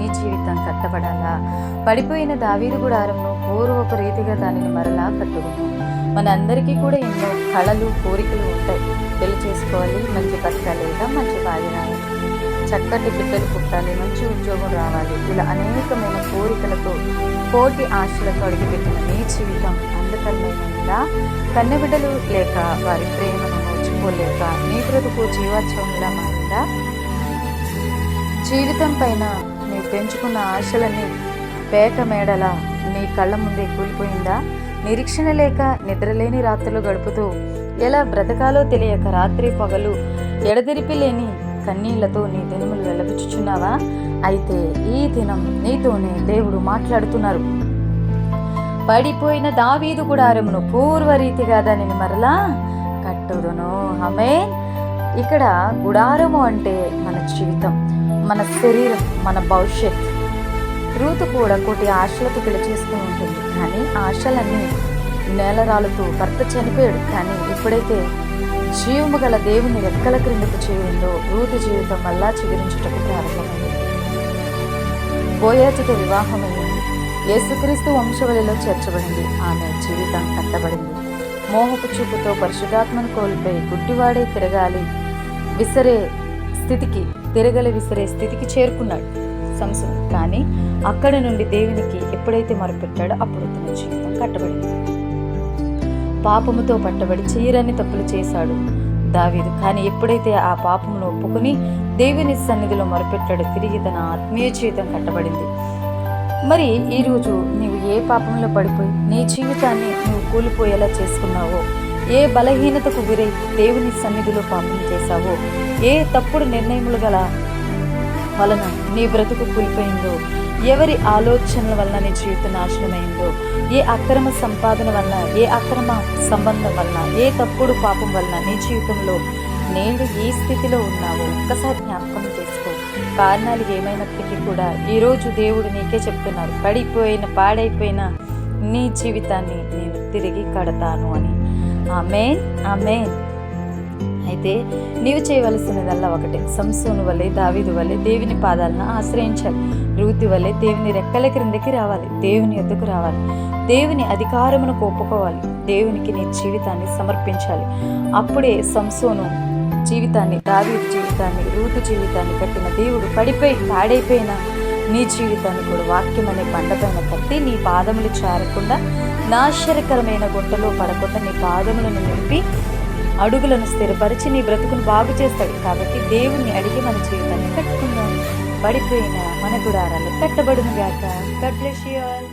నీ జీవితం కట్టబడాలా? పడిపోయిన దావీదు గుడారంను పూర్వపు రీతిగా దానిని మరలా కట్టుదును. మనందరికీ కూడా ఎన్నో కళలు, కోరికలు ఉంటాయి. పెళ్లి చేసుకోవాలి, మంచి భర్త లేదా మంచి భార్య రావాలి, చక్కటి బిడ్డలు పుట్టాలి, మంచి ఉద్యోగం రావాలి, ఇలా అనేకమైన కోరికలతో, కోటి ఆశలతో అడిగిపెట్టిన నీ జీవితం అంధకరమైనదా? కన్నెబిడ్డలు లేక వారి ప్రేమను నోచుకోలేక నీ బ్రతుకు జీవోత్సవంలా మారిందా? జీవితం పైన నీవు పెంచుకున్న ఆశలన్నీ పేక మేడల నీ కళ్ళ ముందే కూలిపోయిందా? నిరీక్షణ లేక నిద్రలేని రాత్రులు గడుపుతూ ఎలా బ్రతకాలో తెలియక రాత్రి పగలు ఎడతెరిపి లేని కన్నీళ్లతో నీ దినములు వెల్లబుచ్చుచున్నావా? అయితే ఈ దినం నీతోనే దేవుడు మాట్లాడుతున్నారు. పడిపోయిన దావీదు గుడారమును పూర్వరీతిగా దానిని మరలా కట్టుదును. ఆమేన్. ఇక్కడ గుడారము అంటే మన జీవితం, మన శరీరం, మన భవిష్యత్. రూతు కూడా కోటి ఆశలతో పెళ్లి చేసుకుని ఉంటుంది. కానీ ఆశలన్నీ నేలరాలుతూ భర్త చనిపోయాడు. కానీ ఎప్పుడైతే జీవము గల దేవుని రెక్కల క్రిందకు చేరిందో రూతు జీవితం మళ్ళా చిగురించుటకు ప్రారంభమైంది. బోయాజుతో వివాహమైంది. యేసుక్రీస్తు వంశవళిలో చేర్చబడింది. ఆమె జీవితం కట్టబడింది. మోహపు చూపుతో పరిశుద్ధాత్మను కోల్పోయి గుడ్డివాడే తిరగలి విసిరే స్థితికి చేరుకున్నాడు సంసోను. కానీ అక్కడి నుండి దేవునికి ఎప్పుడైతే మొరపెట్టాడో అప్పుడు తన జీవితం కట్టబడింది. పాపముతో పట్టబడి చేయరాని తప్పులు చేశాడు దావీదు. కానీ ఎప్పుడైతే ఆ పాపమును ఒప్పుకుని దేవుని సన్నిధిలో మొరపెట్టాడో తిరిగి తన ఆత్మీయ జీవితం కట్టబడింది. మరి ఈరోజు నీవు ఏ పాపంలో పడిపోయి నీ జీవితాన్ని నువ్వు కూలిపోయేలా చేసుకున్నావో, ఏ బలహీనతకు గురై దేవుని సన్నిధిలో పాపం చేశావో, ఏ తప్పుడు నిర్ణయములు గల వలన నీ బ్రతుకు కూలిపోయిందో, ఎవరి ఆలోచనల వలన నీ జీవితం నాశనమైందో, ఏ అక్రమ సంపాదన వలన, ఏ అక్రమ సంబంధం వలన, ఏ తప్పుడు పాపం వలన నీ జీవితంలో నేడు ఈ స్థితిలో ఉన్నావో ఒక్కసారి జ్ఞాపకం చేసుకో. కారణాలు ఏమైనప్పటికీ కూడా ఈరోజు దేవుడు నీకే చెప్తున్నారు, పాడైపోయిన నీ జీవితాన్ని నేను తిరిగి కడతాను అని. ఆమేన్, ఆమేన్. అయితే నీవు చేయవలసినదల్లా ఒకటే, సంసోను వలె దావీదు వలె దేవుని పాదాలను ఆశ్రయించాలి. రూతు వలె దేవుని రెక్కల క్రిందకి రావాలి, దేవుని యొద్దకు రావాలి, దేవుని అధికారమును ఒప్పుకోవాలి, దేవునికి నీ జీవితాన్ని సమర్పించాలి. అప్పుడే సంసోను జీవితాన్ని, దావీదు జీవితాన్ని, రూతు జీవితాన్ని కట్టిన దేవుడు పాడైపోయిన నీ జీవితాన్ని కూడా వాక్యం అనే బండపైన కట్టి నీ పాదములు చారకుండా, నాశనకరమైన గుంటలో పడకుండా నీ పాదములను నిలిపి అడుగులను స్థిరపరిచి నీ బ్రతుకును బాగు చేస్తాడు. కాబట్టి దేవుణ్ణి అడిగి మన జీవితాన్ని కట్టుకుందాం. పడిపోయిన మన గుడారాలు కట్టబడును గాక. God bless you all.